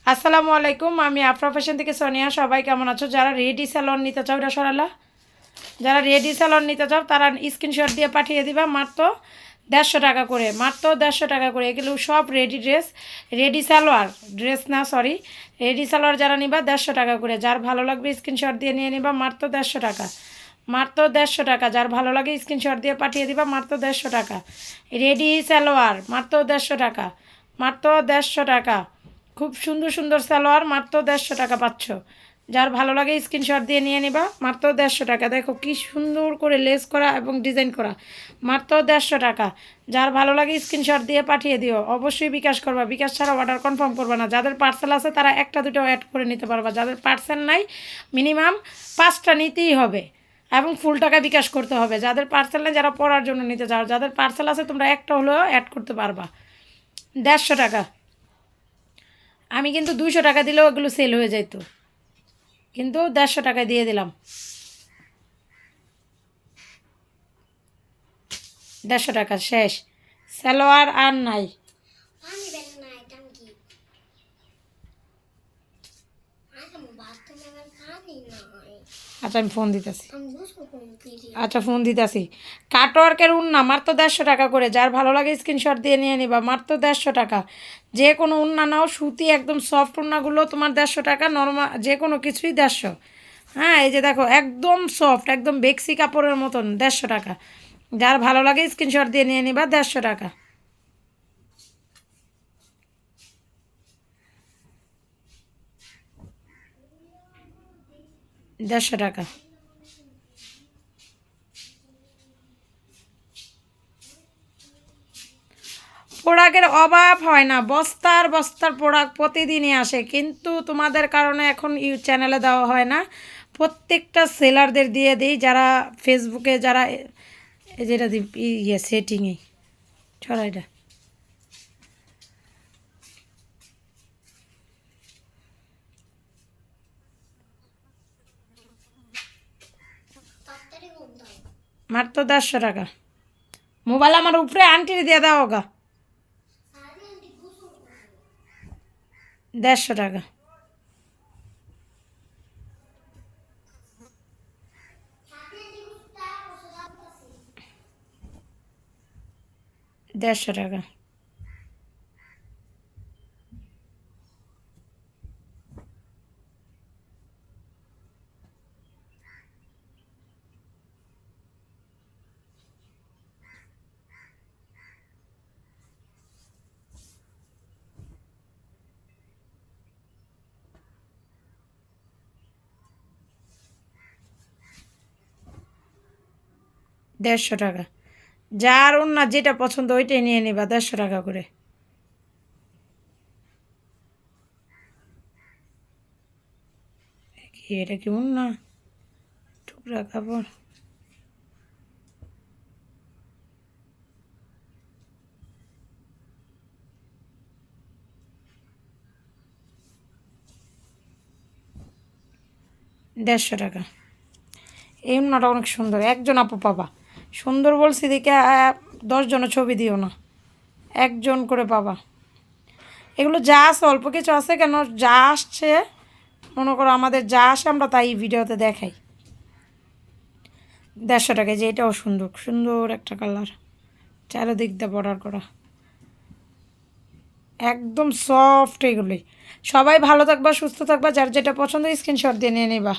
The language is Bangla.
আসসালামু আলাইকুম, আমি আফরা ফ্যাশন থেকে সোনিয়া। সবাই কেমন আছো? যারা রেডি স্যালন নিতে চাও, এটা সরালা, যারা রেডি স্যালন নিতে চাও তারা স্ক্রিনশট দিয়ে পাঠিয়ে দিবা। মাত্র 150 টাকা করে, মাত্র 150 টাকা করে। এগুলো সব ready dress, ready salwar dress না, সরি, রেডি সালোয়ার। যারা নিবা 150 টাকা করে। যার ভালো লাগবে স্ক্রিনশট দিয়ে নিয়ে নিবা, মাত্র 150 টাকা, মাত্র 150 টাকা। যার ভালো লাগে স্ক্রিনশট দিয়ে পাঠিয়ে দিবা, মাত্র 150 টাকা। রেডি সালোয়ার মাত্র 150 টাকা, মাত্র 150 টাকা। খুব সুন্দর সুন্দর সালোয়ার মাত্র 150 টাকা পাচ্ছ। যার ভালো লাগে স্ক্রিনশট দিয়ে নিয়ে নিবা, মাত্র 150 টাকা। দেখো কি সুন্দর করে লেস করা এবং ডিজাইন করা, মাত্র 150 টাকা। যার ভালো লাগে স্ক্রিনশট দিয়ে পাঠিয়ে দিও। অবশ্যই বিকাশ করবা, বিকাশ ছাড়া অর্ডার কনফার্ম করবা না। যাদের পার্সেল আছে তারা একটা দুটো অ্যাড করে নিতে পারবা। যাদের পার্সেল নাই মিনিমাম 5টা নিতেই হবে এবং ফুল টাকা বিকাশ করতে হবে। যাদের পার্সেল নেই, যারা পড়ার জন্য নিতে চাও, যাদের পার্সেল আছে তোমরা একটা হলেও অ্যাড করতে পারবা। 150 টাকা। আমি কিন্তু 200 টাকা দিলেও এগুলো সেল হয়ে যেত, কিন্তু 150 টাকায় দিয়ে দিলাম। 150 টাকা শেষ। সালোয়ার আর নাই। আচ্ছা আমি ফোন দিতেছি, আচ্ছা ফোন দিতেছি। কাটওয়ার্কের উন্না মাত্র 150 টাকা করে। যার ভালো লাগে স্ক্রিনশট দিয়ে নিয়ে নিবা, মাত্র 150 টাকা। যে কোনো উন্না নাও, সুতি একদম সফট উন্নাগুলো তোমার 150 টাকা, নর্মাল যে কোনো কিছুই 150। হ্যাঁ, এই যে দেখো একদম সফট, একদম বেক্সি কাপড়ের মতন, 150 টাকা। যার ভালো লাগে স্ক্রিনশট দিয়ে নিয়ে নিবা, 150 টাকা, 150 টাকা। প্রোডাক্টের অভাব হয় না, বস্তার বস্তার প্রোডাক্ট প্রতিদিনই আসে, কিন্তু তোমাদের কারণে এখন চ্যানেলে দেওয়া হয় না। প্রত্যেকটা সেলারদের দিয়ে দিই, যারা ফেসবুকে, যারা যেটা ইয়ে সেটিংয়ে ছড়া এটা। মাত্র 150 টাকা। মোবাইল আমার উপরে আন্টির দিয়ে দাও গা, 150 টাকা, 150 টাকা। 150 টাকা। যার অন্য যেটা পছন্দ ওইটাই নিয়ে নিবা, 150 টাকা করে। কি এটা, কি অন্য টুকরা কাপড়? দেড়শো টাকা। এই উন্নাটা অনেক সুন্দর, একজন আপু পাবা। সুন্দর বলছি দেখে 10 জনের ছবি দিও না, একজন করে পাবা। এগুলো যা আছে অল্প কিছু আছে, কেন যা আসছে মনে করো আমাদের যা আসে আমরা তাই ভিডিওতে দেখাই। 150 টাকায়, যে এটাও সুন্দর সুন্দর একটা কালার, চারোদিক দিয়ে বর্ডার করা, একদম সফট। এগুলোই। সবাই ভালো থাকবা, সুস্থ থাকবা। যার যেটা পছন্দ স্ক্রিনশট দিয়ে নিয়ে নিবা।